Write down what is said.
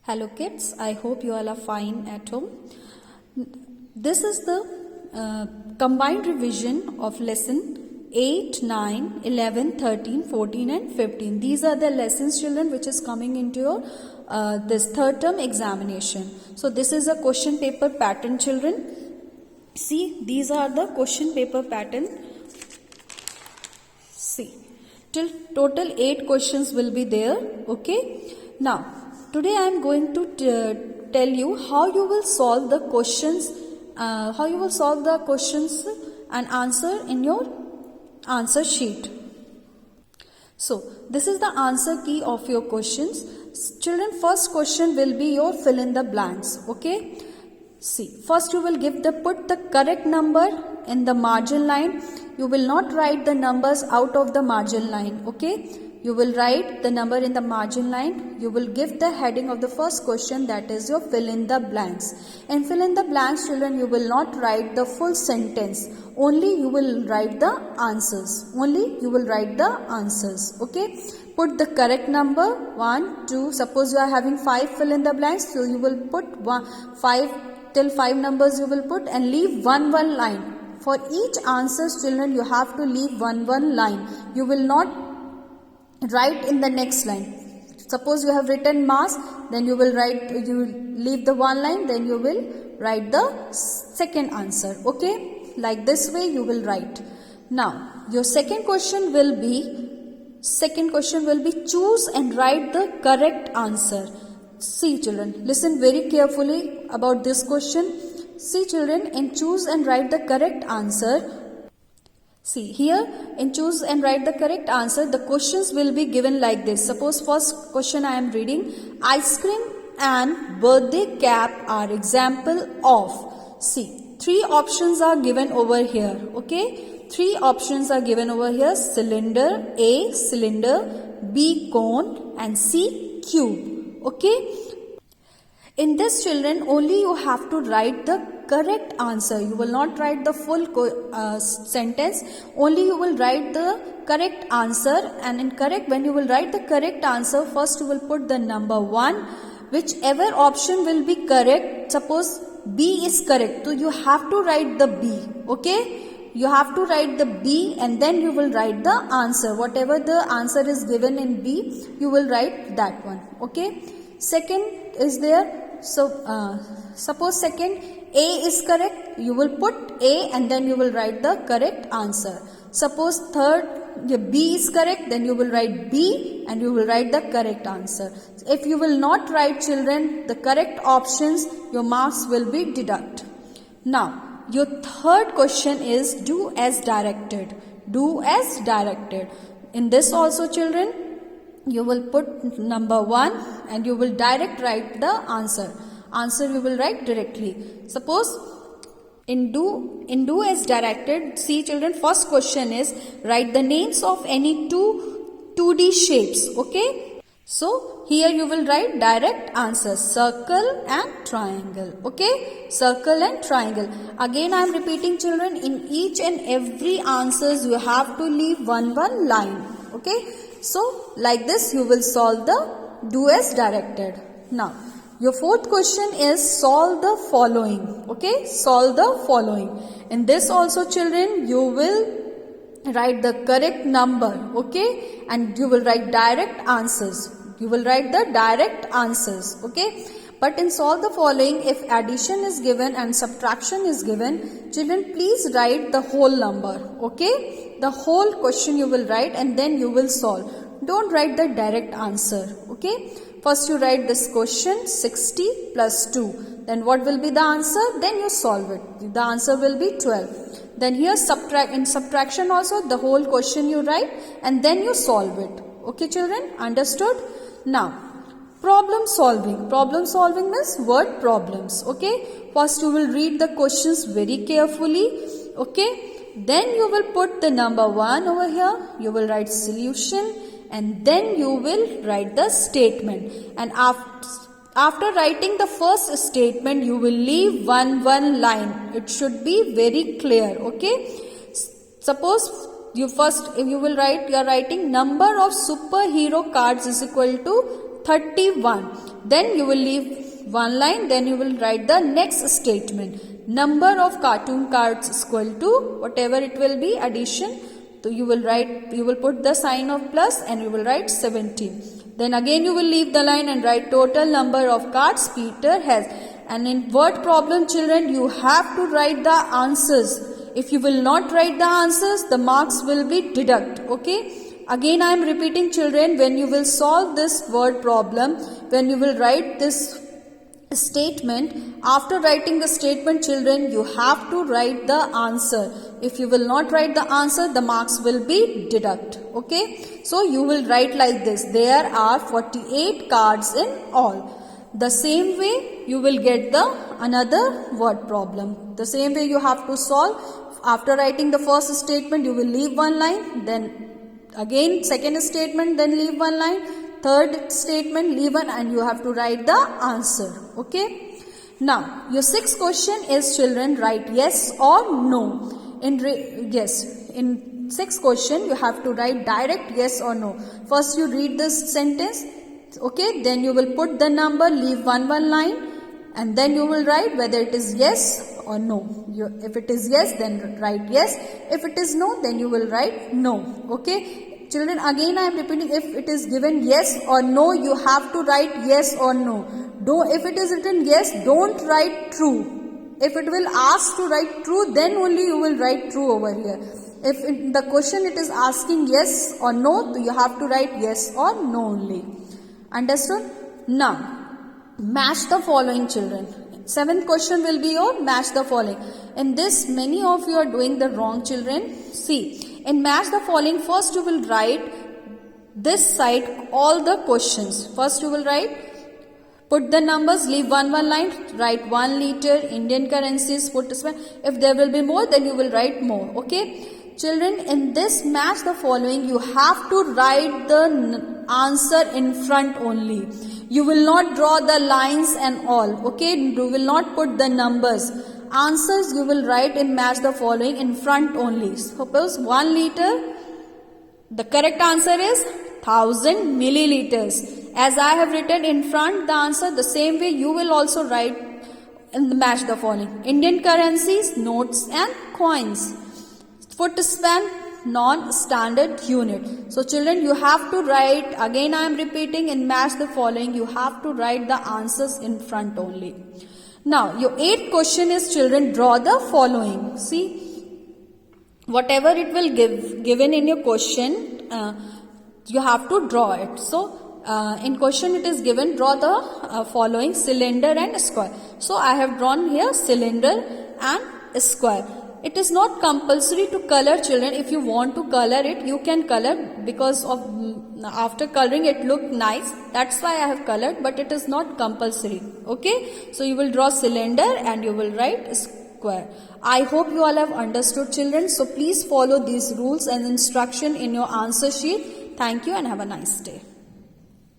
Hello kids, I hope you all are fine at home. This is the combined revision of lesson 8, 9, 11, 13, 14 and 15. These are the lessons, children, which is coming into your this third term examination. So this is a question paper pattern, children. See, these are the question paper pattern. See, till total 8 questions will be there. Okay. Now, today I am going to tell you how you will solve the questions, and answer in your answer sheet. So, this is the answer key of your questions. Children, first question will be your fill in the blanks. Okay. See, first you will put the correct number in the margin line. You will not write the numbers out of the margin line. Okay. You will write the number in the margin line. You will give the heading of the first question, that is your fill in the blanks. In fill in the blanks, children, you will not write the full sentence. Only you will write the answers. Okay. Put the correct number 1, 2. Suppose you are having 5 fill in the blanks. So you will put 5 till 5 numbers you will put and leave one line. For each answer, children, you have to leave one line. You will not write in the next line. Suppose you have written mass, then you leave the one line, then you will write the second answer. Okay, like this way you will write. Now your second question will be choose and write the correct answer. See, children, listen very carefully about this question. See, children, in choose and write the correct answer. See, here in choose and write the correct answer, the questions will be given like this. Suppose first question I am reading, ice cream and birthday cap are example of. See, 3 options are given over here. Okay, 3 options are given over here. Cylinder, A cylinder, B cone and C cube. Okay. In this, children, only you have to write the correct answer. You will not write the full sentence. Only you will write the correct answer. And when you will write the correct answer, first you will put the number 1. Whichever option will be correct. Suppose B is correct, so you have to write the B. Okay. You have to write the B and then you will write the answer. Whatever the answer is given in B, you will write that one. Okay. Second is there. So, suppose second A is correct, you will put A and then you will write the correct answer. Suppose third B is correct, then you will write B and you will write the correct answer. If you will not write, children, the correct options, your marks will be deducted. Now, your third question is do as directed. Do as directed. In this also, children, you will put number 1 and you will direct write the answer. Answer you will write directly. Suppose in do as directed, see, children, first question is write the names of any 2D shapes. Okay. So here you will write direct answers, circle and triangle. Okay. Circle and triangle. Again I am repeating, children, in each and every answers you have to leave one line. Okay. So, like this you will solve the do as directed. Now, your fourth question is solve the following. Okay, solve the following. In this also, children, you will write the correct number. Okay, and you will write direct answers. You will write the direct answers. Okay, but in solve the following, if addition is given and subtraction is given, children, please write the whole number. Okay. The whole question you will write and then you will solve. Don't write the direct answer. Okay. First you write this question 60 plus 2. Then what will be the answer? Then you solve it. The answer will be 12. Then here in subtraction also the whole question you write and then you solve it. Okay, children? Understood? Now, problem solving. Problem solving means word problems. Okay. First you will read the questions very carefully. Okay. Then you will put the number 1 over here. You will write solution and then you will write the statement. And after writing the first statement, you will leave one line. It should be very clear. Okay. Suppose you will write, you are writing number of superhero cards is equal to 31. Then you will leave one line, then you will write the next statement. Number of cartoon cards is equal to whatever it will be, addition. So you will put the sign of plus and you will write 17. Then again you will leave the line and write total number of cards Peter has. And in word problem, children, you have to write the answers. If you will not write the answers, the marks will be deducted. Okay. Again I am repeating, children, when you will solve this word problem, when you will write this statement, after writing the statement, children, you have to write the answer. If you will not write the answer, the marks will be deducted. Okay. So you will write like this. There are 48 cards in all. The same way you will get the another word problem. The same way you have to solve. After writing the first statement, you will leave one line, then again second statement, then leave one line, third statement, leave one, and you have to write the answer. Okay. Now your sixth question is, children, write yes or no. In sixth question you have to write direct yes or no. First you read this sentence. Okay, then you will put the number, leave one line, and then you will write whether it is yes or no. If it is yes, then write yes. If it is no, then you will write no. Okay, children, again I am repeating, if it is given yes or no, you have to write yes or no. If it is written yes, don't write true. If it will ask to write true, then only you will write true over here. If the question it is asking yes or no, you have to write yes or no only. Understood? Now, match the following, children. Seventh question will be your match the following. In this, many of you are doing the wrong, children. See, in match the following, first you will write this side all the questions. First you will write, put the numbers, leave one line, write 1 liter, Indian currencies, if there will be more, then you will write more. Okay. Children, in this match the following, you have to write the answer in front only. You will not draw the lines and all. Okay, you will not put the numbers. Answers you will write in match the following in front only. Suppose 1 liter, the correct answer is 1000 milliliters. As I have written in front the answer, the same way you will also write in the match the following. Indian currencies, notes and coins. Foot span, non-standard unit. So children, you have to write, again I am repeating, in match the following, you have to write the answers in front only. Now your eighth question is, children, draw the following. See, whatever it will given in your question, you have to draw it. So in question it is given, draw the following: cylinder and square. So I have drawn here cylinder and square. It is not compulsory to color, children. If you want to color it, you can color, because of after coloring it look nice. That's why I have colored, but it is not compulsory. Okay. So you will draw cylinder and you will write square. I hope you all have understood, children. So please follow these rules and instruction in your answer sheet. Thank you and have a nice day.